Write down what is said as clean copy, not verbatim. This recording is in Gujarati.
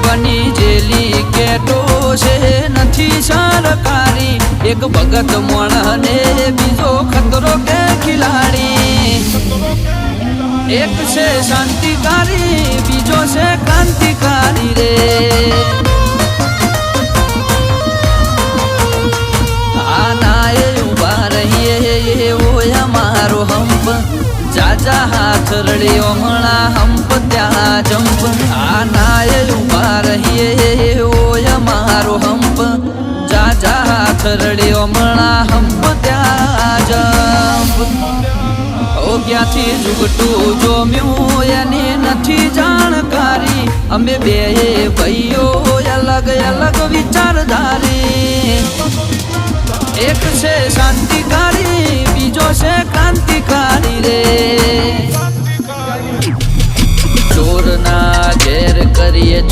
બની જેલી કેટો છે નથી સરકારી એક ભગત મોણને બીજો ખતરો કે ખિલાડી એક છે શાંતિકારી બીજો છે ક્રાંતિકારી રે આનાએ ઉભા રહીએ એવો અમારો હંપ જાજા હાથ રડ્યો હમણાં હંપ ત્યાં જંપ આનાએ ઉભા રહીએ એવો અમારો હંપ જાજા હાથ રડ્યો હમણાં હંપ ત્યાં જંપ ક્યાંથી જુગટું જોમ્યું એની નથી જાણકારી અમે બે ભાઈઓ અલગ અલગ વિચારધારી એક છે શાંતિકારી બીજો છે ક્રાંતિકારી રે ચોરના ઘેર કરીએ